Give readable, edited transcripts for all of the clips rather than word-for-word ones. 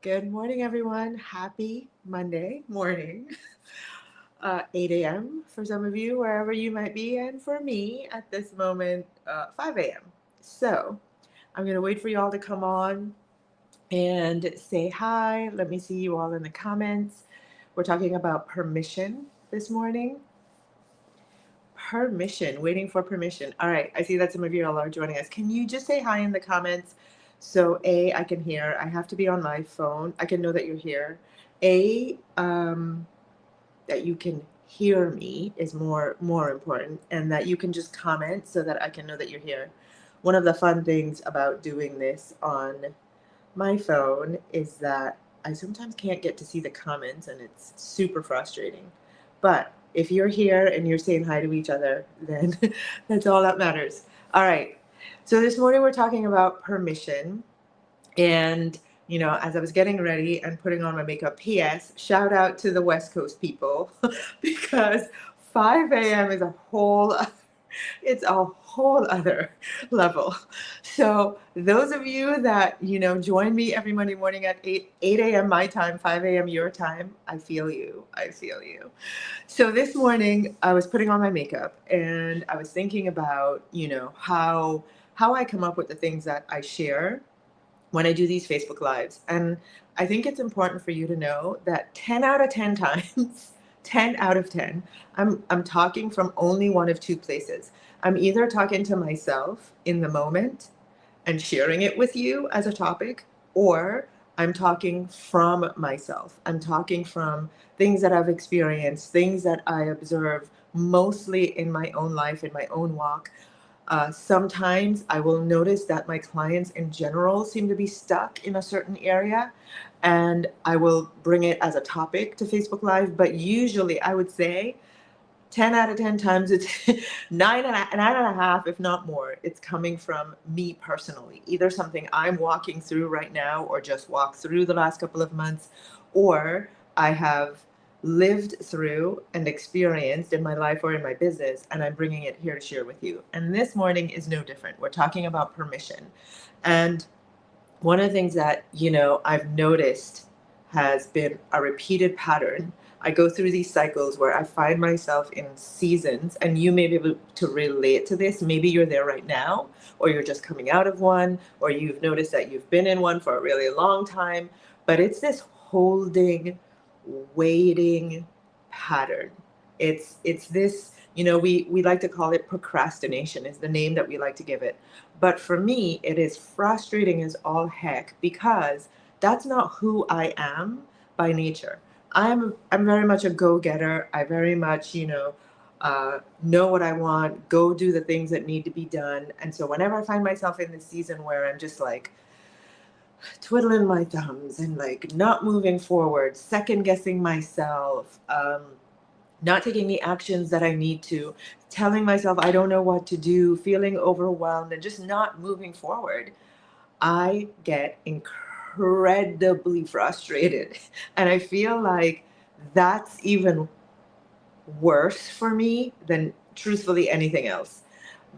Good morning, everyone. Happy Monday morning, 8 a.m. for some of you, wherever you might be, and for me at this moment, 5 a.m. So I'm going to wait for you all to come on and say hi. Let me see you all in the comments. We're talking about permission this morning. Permission, waiting for permission. All right, I see that some of you all are joining us. Can you just say hi in the comments? So I can hear. I have to be on my phone. I can know that you're here. That you can hear me is more important, and that you can just comment so that I can know that you're here. One of the fun things about doing this on my phone is that I sometimes can't get to see the comments, and it's super frustrating. But if you're here and you're saying hi to each other, then that's all that matters. All right. So this morning we're talking about permission. And, as I was getting ready and putting on my makeup, P.S., shout out to the West Coast people because 5 a.m. is it's a whole other level. So those of you that, join me every Monday morning at 8 a.m. my time, 5 a.m. your time, I feel you. I feel you. So this morning I was putting on my makeup and I was thinking about, how I come up with the things that I share when I do these Facebook Lives. And I think it's important for you to know that 10 out of 10 times, 10 out of 10, I'm talking from only one of two places. I'm either talking to myself in the moment and sharing it with you as a topic, or I'm talking from myself. I'm talking from things that I've experienced, things that I observe mostly in my own life, in my own walk. Sometimes I will notice that my clients in general seem to be stuck in a certain area, and I will bring it as a topic to Facebook Live. But usually, I would say 10 out of 10 times it's nine and a half, if not more. It's coming from me personally, either something I'm walking through right now, or just walked through the last couple of months, or I have lived through and experienced in my life or in my business, and I'm bringing it here to share with you. And this morning is no different. We're talking about permission. And one of the things that, I've noticed has been a repeated pattern. I go through these cycles where I find myself in seasons, and you may be able to relate to this. Maybe you're there right now, or you're just coming out of one, or you've noticed that you've been in one for a really long time. But it's this holding, waiting pattern. It's this, we like to call it procrastination, is the name that we like to give it. But for me, it is frustrating as all heck because that's not who I am by nature. I'm very much a go-getter. I very much, know what I want, go do the things that need to be done. And so whenever I find myself in this season where I'm just like twiddling my thumbs and like not moving forward, second guessing myself, not taking the actions that I need to, telling myself I don't know what to do, feeling overwhelmed, and just not moving forward, I get incredibly frustrated. And I feel like that's even worse for me than truthfully anything else.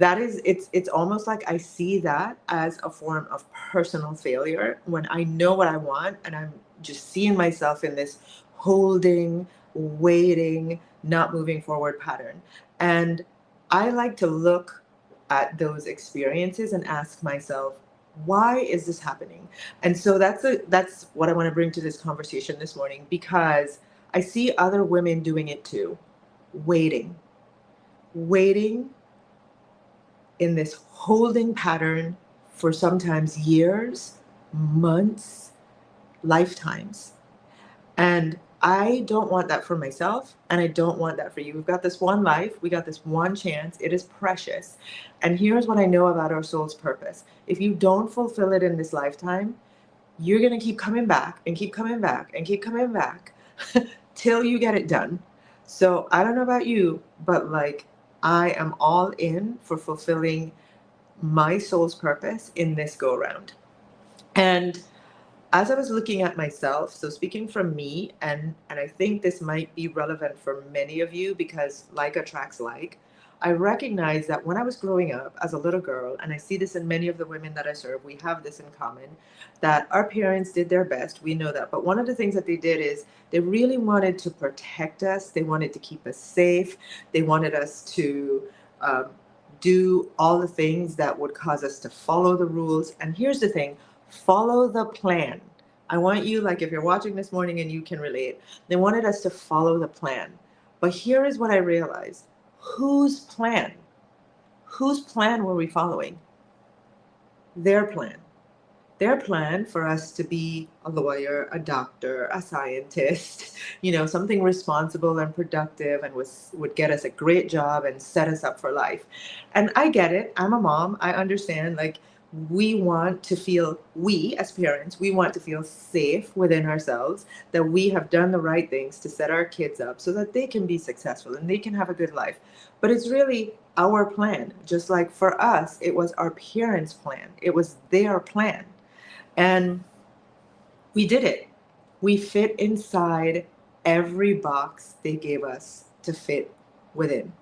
It's almost like I see that as a form of personal failure when I know what I want and I'm just seeing myself in this holding, waiting, not moving forward pattern. And I like to look at those experiences and ask myself, why is this happening? And so that's what I want to bring to this conversation this morning, because I see other women doing it too. Waiting, waiting in this holding pattern for sometimes years, months, lifetimes. And I don't want that for myself, and I don't want that for you. We've got this one life, we got this one chance, it is precious. And here's what I know about our soul's purpose: if you don't fulfill it in this lifetime, you're going to keep coming back and keep coming back and keep coming back till you get it done. So I don't know about you, but like, I am all in for fulfilling my soul's purpose in this go round. And as I was looking at myself, so speaking from me, and I think this might be relevant for many of you because like attracts like, I recognize that when I was growing up as a little girl, and I see this in many of the women that I serve, we have this in common, that our parents did their best. We know that. But one of the things that they did is they really wanted to protect us. They wanted to keep us safe. They wanted us to um, do all the things that would cause us to follow the rules. And here's the thing, follow the plan. I want you, like, if you're watching this morning and you can relate, they wanted us to follow the plan. But here is what I realized. Whose plan? Whose plan were we following? Their plan. Their plan for us to be a lawyer, a doctor, a scientist, something responsible and productive, and would get us a great job and set us up for life. And I get it. I'm a mom. I understand. Like, we as parents, we want to feel safe within ourselves, that we have done the right things to set our kids up so that they can be successful and they can have a good life. But it's really our plan. Just like for us, it was our parents' plan, it was their plan. And we did it. We fit inside every box they gave us to fit within.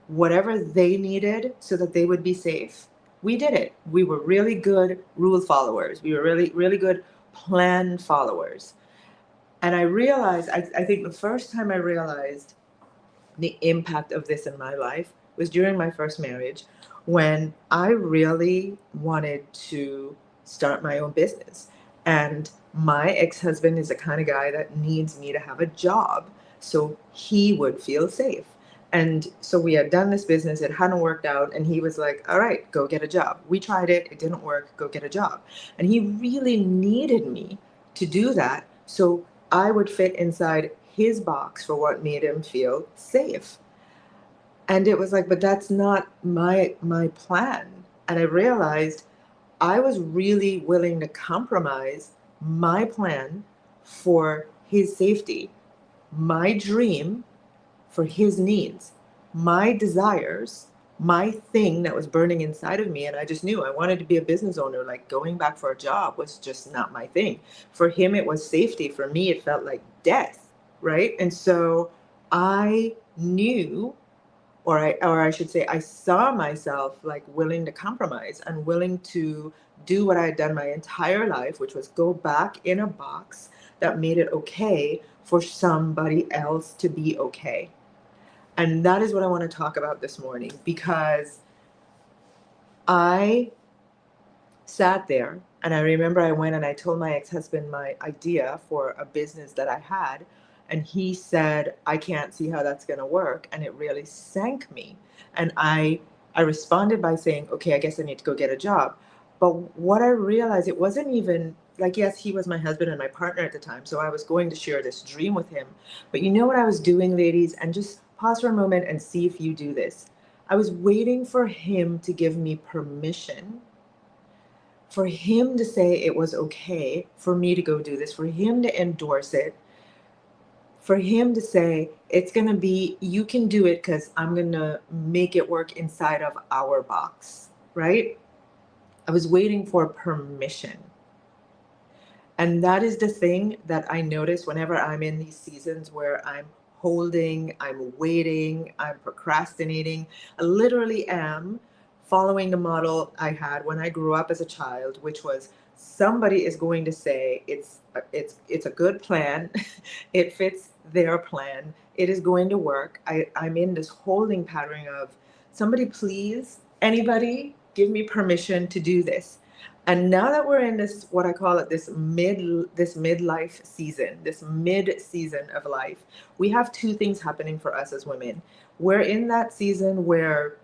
Whatever they needed so that they would be safe, we did it. We were really good rule followers. We were really, really good plan followers. And I realized, I think the first time I realized the impact of this in my life was during my first marriage, when I really wanted to start my own business. And my ex-husband is the kind of guy that needs me to have a job so he would feel safe. And so we had done this business, it hadn't worked out, and he was like, all right, go get a job. We tried it, it didn't work, go get a job. And he really needed me to do that so I would fit inside his box for what made him feel safe. And it was like, but that's not my plan. And I realized I was really willing to compromise my plan for his safety, my dream for his needs, my desires, my thing that was burning inside of me. And I just knew I wanted to be a business owner. Like, going back for a job was just not my thing. For him, it was safety. For me, it felt like death, right? And so I knew, or I should say, I saw myself like willing to compromise and willing to do what I had done my entire life, which was go back in a box that made it okay for somebody else to be okay. And that is what I want to talk about this morning, because I sat there and I remember I went and I told my ex-husband my idea for a business that I had. And he said, I can't see how that's going to work. And it really sank me. And I responded by saying, okay, I guess I need to go get a job. But what I realized, it wasn't even like, yes, he was my husband and my partner at the time. So I was going to share this dream with him. But you know what I was doing, ladies? And just pause for a moment and see if you do this. I was waiting for him to give me permission, for him to say it was okay for me to go do this, for him to endorse it, for him to say it's going to be, you can do it because I'm going to make it work inside of our box, right? I was waiting for permission. And that is the thing that I notice whenever I'm in these seasons where I'm holding, I'm waiting, I'm procrastinating. I literally am following the model I had when I grew up as a child, which was somebody is going to say it's a good plan. It fits their plan. It is going to work. I'm in this holding pattern of, somebody please, anybody give me permission to do this. And now that we're in this, what I call it, this midlife season, this mid season of life, we have two things happening for us as women. We're in that season where,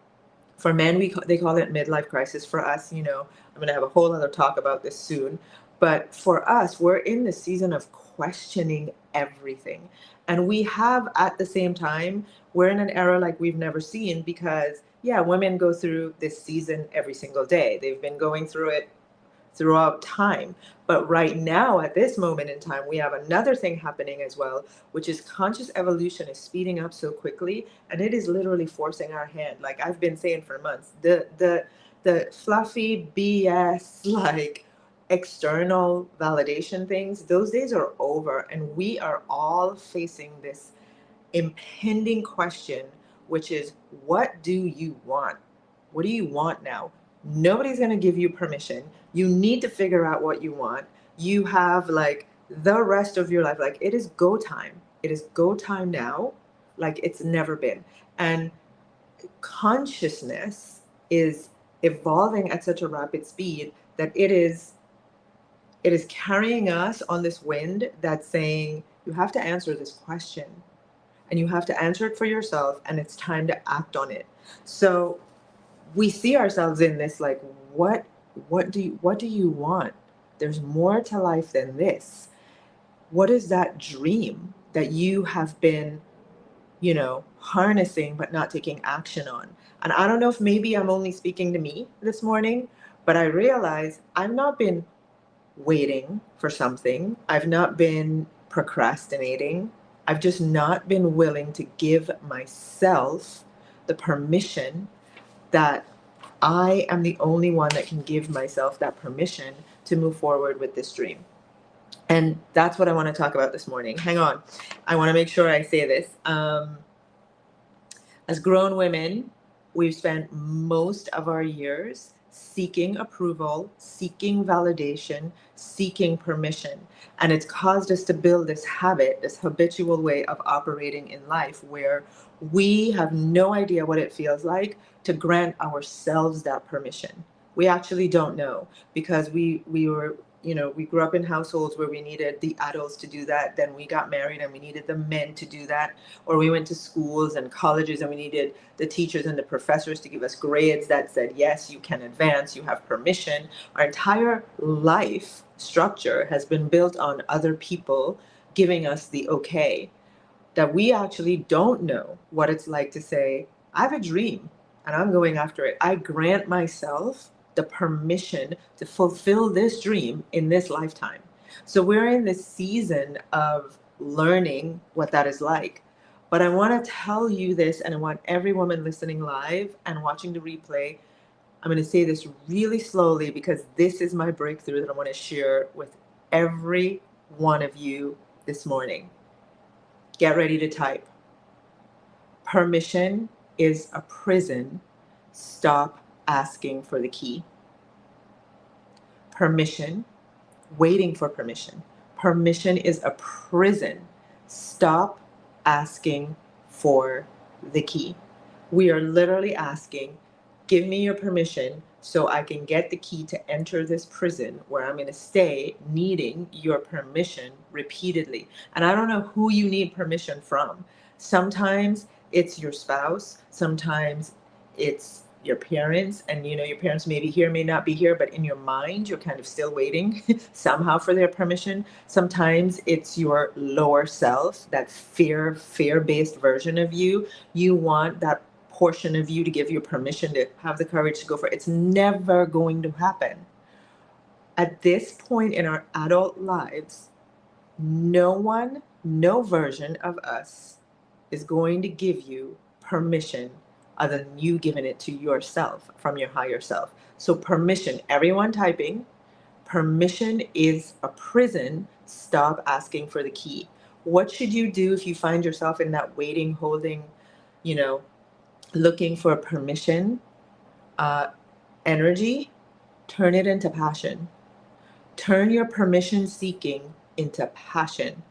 for men, they call it midlife crisis. For us, I'm going to have a whole other talk about this soon. But for us, we're in the season of questioning everything. And we have, at the same time, we're in an era like we've never seen, because, yeah, women go through this season every single day. They've been going through it throughout time. But right now, at this moment in time, we have another thing happening as well, which is conscious evolution is speeding up so quickly, and it is literally forcing our hand. Like I've been saying for months, the fluffy BS, like external validation things, those days are over, and we are all facing this impending question, which is, what do you want? What do you want now? Nobody's going to give you permission. You need to figure out what you want. You have like the rest of your life. Like, it is go time. It is go time now, like it's never been. And consciousness is evolving at such a rapid speed that it is carrying us on this wind that's saying, you have to answer this question, and you have to answer it for yourself, and it's time to act on it. So we see ourselves in this, like, what do you want? There's more to life than this. What is that dream that you have been, harnessing but not taking action on? And I don't know if maybe I'm only speaking to me this morning, but I realize I've not been waiting for something. I've not been procrastinating. I've just not been willing to give myself the permission that I am the only one that can give myself that permission to move forward with this dream. And that's what I want to talk about this morning. Hang on. I want to make sure I say this. As grown women, we've spent most of our years seeking approval, seeking validation, seeking permission. And it's caused us to build this habit, this habitual way of operating in life where we have no idea what it feels like to grant ourselves that permission. We actually don't know, because we were, we grew up in households where we needed the adults to do that. Then we got married and we needed the men to do that. Or we went to schools and colleges and we needed the teachers and the professors to give us grades that said, yes, you can advance, you have permission. Our entire life structure has been built on other people giving us the okay, that we actually don't know what it's like to say, I have a dream and I'm going after it. I grant myself the permission to fulfill this dream in this lifetime. So we're in this season of learning what that is like. But I want to tell you this, and I want every woman listening live and watching the replay. I'm going to say this really slowly because this is my breakthrough that I want to share with every one of you this morning. Get ready to type. Permission is a prison. Stop asking for the key. Permission, waiting for permission. Permission is a prison. Stop asking for the key. We are literally asking, give me your permission so I can get the key to enter this prison where I'm going to stay needing your permission repeatedly. And I don't know who you need permission from. Sometimes it's your spouse. Sometimes it's your parents, and your parents may be here, may not be here, but in your mind you're kind of still waiting somehow for their permission. Sometimes it's your lower self, that fear-based version of you. You want that portion of you to give you permission to have the courage to go for it. It's never going to happen. At this point in our adult lives, no version of us is going to give you permission other than you giving it to yourself from your higher self. So permission, everyone typing, permission is a prison. Stop asking for the key. What should you do if you find yourself in that waiting, holding, looking for permission energy? Turn it into passion. Turn your permission seeking into passion.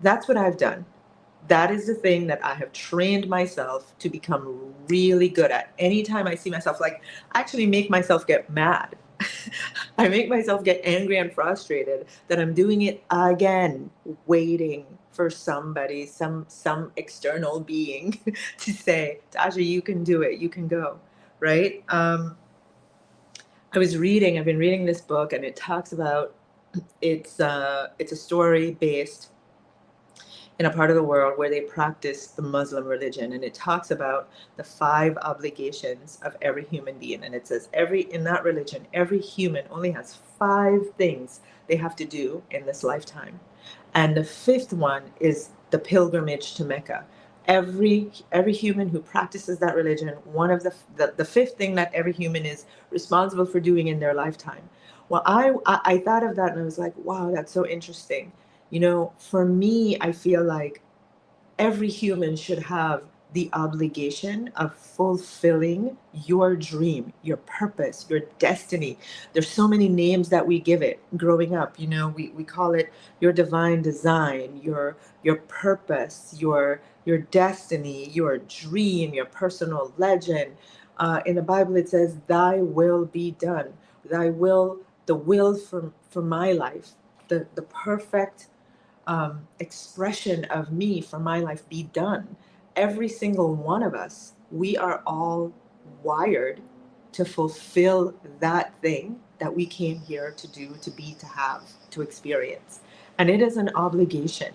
That's what I've done. That is the thing that I have trained myself to become really good at. Anytime I see myself, like, I actually make myself get mad. I make myself get angry and frustrated that I'm doing it again, waiting for somebody, some external being to say, Tasha, you can do it, you can go, right? I've been reading this book, and it talks about, it's a story based in a part of the world where they practice the Muslim religion, and it talks about the 5 obligations of every human being. And it says in that religion, every human only has 5 things they have to do in this lifetime. And the 5th one is the pilgrimage to Mecca. Every human who practices that religion, one of the 5th thing that every human is responsible for doing in their lifetime. Well, I thought of that and I was like, wow, that's so interesting. For me, I feel like every human should have the obligation of fulfilling your dream, your purpose, your destiny. There's so many names that we give it growing up. You know, we call it your divine design, your purpose, your destiny, your dream, your personal legend. In the Bible, it says, "Thy will be done." Thy will, the will for my life, the perfect expression of me for my life be done. Every single one of us, we are all wired to fulfill that thing that we came here to do, to be, to have, to experience. And it is an obligation.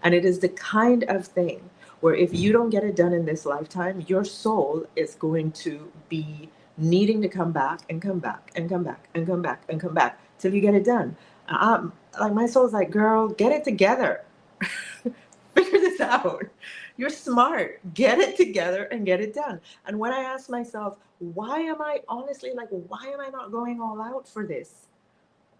And it is the kind of thing where if you don't get it done in this lifetime, your soul is going to be needing to come back and come back and come back and come back and come back till you get it done. Like my soul's like, girl, get it together. Figure this out. You're smart. Get it together and get it done. And when I ask myself, why am I honestly like, why am I not going all out for this?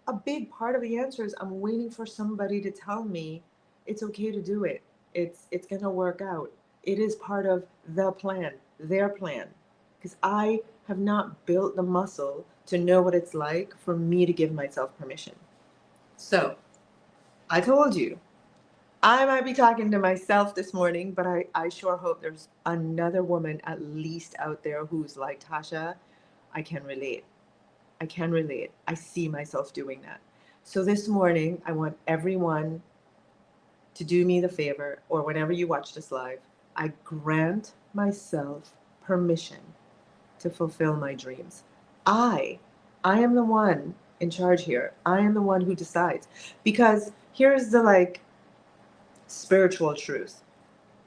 A big part of the answer is I'm waiting for somebody to tell me it's okay to do it. It's gonna work out. It is part of the plan, their plan. Because I have not built the muscle to know what it's like for me to give myself permission. So I told you I might be talking to myself this morning, but I sure hope there's another woman at least out there who's like, Tasha, I can relate. I can relate. I see myself doing that. So this morning, I want everyone to do me the favor, or whenever you watch this live, I grant myself permission to fulfill my dreams. I, I am the one in charge here. I am the one who decides. Because here's the like spiritual truth.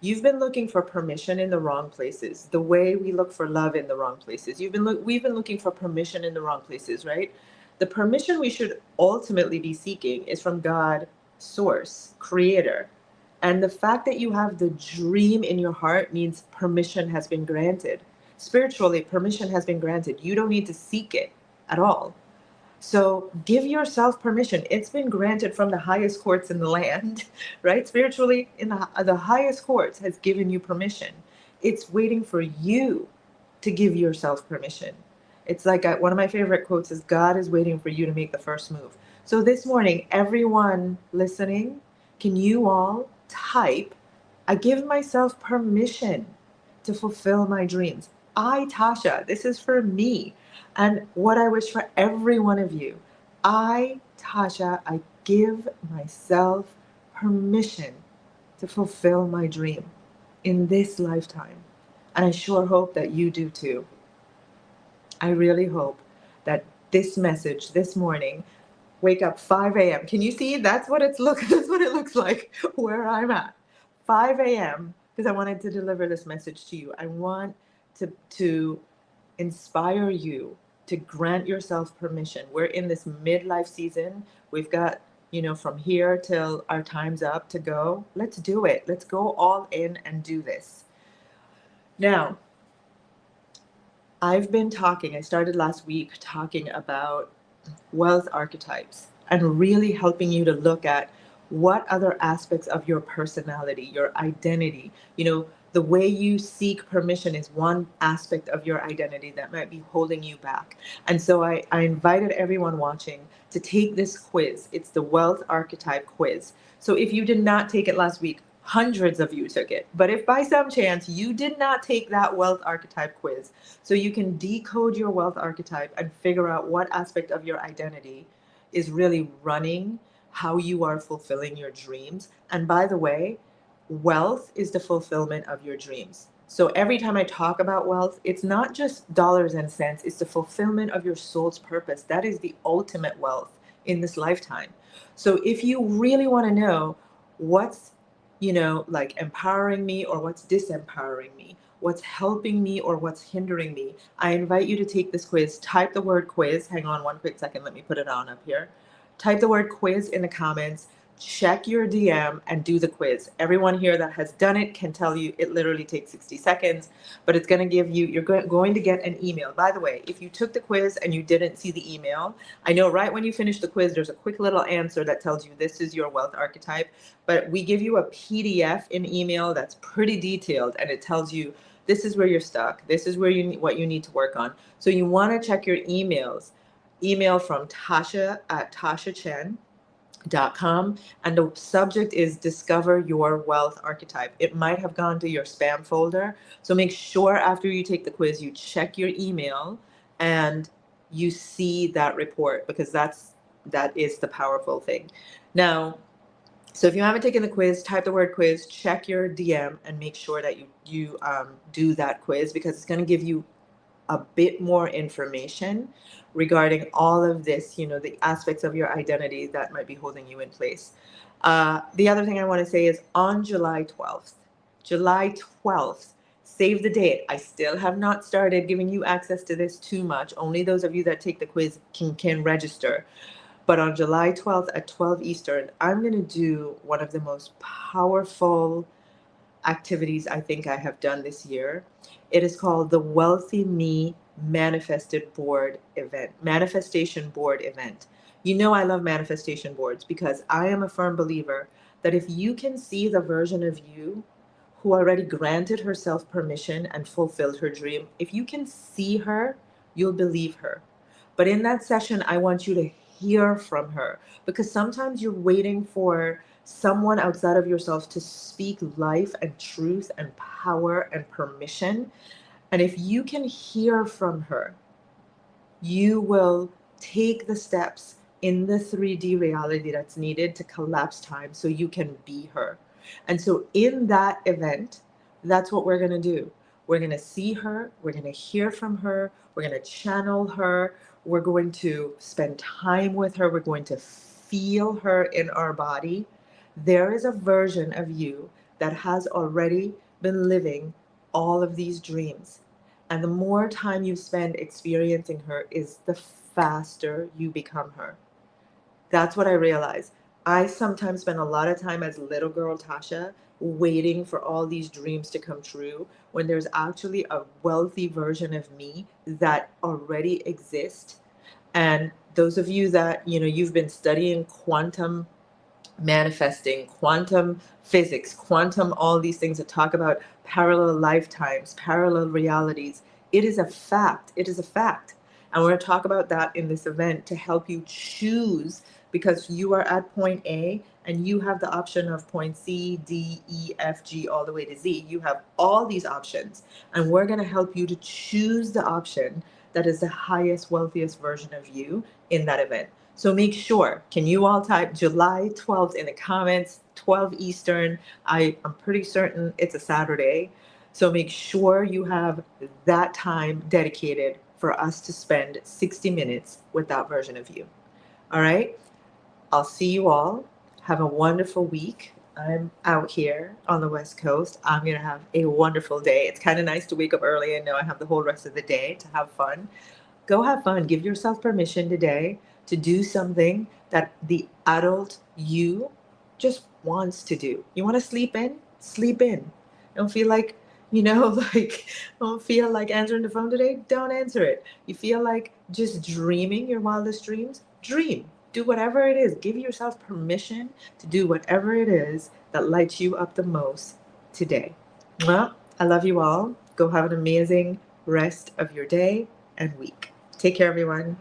You've been looking for permission in the wrong places. The way we look for love in the wrong places. We've been looking for permission in the wrong places, right? The permission we should ultimately be seeking is from God, source, creator. And the fact that you have the dream in your heart means permission has been granted. Spiritually, permission has been granted. You don't need to seek it at all. So give yourself permission. It's been granted from the highest courts in the land, right? Spiritually, in the highest courts has given you permission. It's waiting for you to give yourself permission. It's like one of my favorite quotes is, God is waiting for you to make the first move. So this morning, everyone listening, can you all type, I give myself permission to fulfill my dreams. I, Tasha, this is for me. And what I wish for every one of you, I, Tasha, I give myself permission to fulfill my dream in this lifetime. And I sure hope that you do too. I really hope that this message this morning, wake up 5 a.m. Can you see? That's what that's what it looks like where I'm at. 5 a.m. because I wanted to deliver this message to you. I want to inspire you to grant yourself permission. We're in this midlife season. We've got, from here till our time's up to go. Let's do it. Let's go all in and do this. Now, I started last week talking about wealth archetypes and really helping you to look at what other aspects of your personality, your identity, the way you seek permission is one aspect of your identity that might be holding you back. And so I invited everyone watching to take this quiz. It's the wealth archetype quiz. So if you did not take it last week, hundreds of you took it. But if by some chance you did not take that wealth archetype quiz, so you can decode your wealth archetype and figure out what aspect of your identity is really running how you are fulfilling your dreams. And by the way, wealth is the fulfillment of your dreams. So every time I talk about wealth, it's not just dollars and cents, it's the fulfillment of your soul's purpose. That is the ultimate wealth in this lifetime. So if you really want to know what's, like empowering me or what's disempowering me, what's helping me or what's hindering me, I invite you to take this quiz. Type the word quiz. Hang on one quick second. Let me put it on up here. Type the word quiz in the comments. check your DM and do the quiz. Everyone here that has done it can tell you it literally takes 60 seconds, but it's going to give you, you're going to get an email. By the way, if you took the quiz and you didn't see the email, I know right when you finish the quiz, there's a quick little answer that tells you this is your wealth archetype, but we give you a PDF in email that's pretty detailed, and it tells you this is where you're stuck. This is where what you need to work on. So you want to check your emails. Email from Tasha at tashachen.com, and the subject is discover your wealth archetype. It might have gone to your spam folder, so make sure after you take the quiz you check your email and you see that report, because that is the powerful thing. Now, so if you haven't taken the quiz, type the word quiz, check your DM, and make sure that you do that quiz, because it's going to give you a bit more information regarding all of this, the aspects of your identity that might be holding you in place. The other thing I want to say is on July 12th, save the date. I still have not started giving you access to this too much. Only those of you that take the quiz can register. But on July 12th at 12 Eastern, I'm going to do one of the most powerful activities I think I have done this year. It is called the Wealthy Me Manifestation Board event. You know I love manifestation boards because I am a firm believer that if you can see the version of you who already granted herself permission and fulfilled her dream, if you can see her, you'll believe her. But in that session, I want you to hear from her, because sometimes you're waiting for someone outside of yourself to speak life and truth and power and permission. And if you can hear from her, you will take the steps in the 3D reality that's needed to collapse time so you can be her. And so in that event, that's what we're going to do. We're going to see her, we're going to hear from her, we're going to channel her, we're going to spend time with her, we're going to feel her in our body. There is a version of you that has already been living all of these dreams. And the more time you spend experiencing her is the faster you become her. That's what I realized. I sometimes spend a lot of time as little girl Tasha waiting for all these dreams to come true, when there's actually a wealthy version of me that already exists. And those of you that, you've been studying quantum manifesting, quantum physics, quantum, all these things that talk about parallel lifetimes, parallel realities. It is a fact. It is a fact. And we're going to talk about that in this event to help you choose, because you are at point A and you have the option of point C, D, E, F, G, all the way to Z. You have all these options, and we're going to help you to choose the option that is the highest, wealthiest version of you in that event. So make sure, can you all type July 12th in the comments, 12 Eastern. I'm pretty certain it's a Saturday. So make sure you have that time dedicated for us to spend 60 minutes with that version of you. All right. I'll see you all. Have a wonderful week. I'm out here on the West Coast. I'm going to have a wonderful day. It's kind of nice to wake up early and know I have the whole rest of the day to have fun. Go have fun. Give yourself permission today to do something that the adult you just wants to do. You want to sleep in? Sleep in. Don't feel like, don't feel like answering the phone today? Don't answer it. You feel like just dreaming your wildest dreams? Dream. Do whatever it is. Give yourself permission to do whatever it is that lights you up the most today. Well, I love you all. Go have an amazing rest of your day and week. Take care, everyone.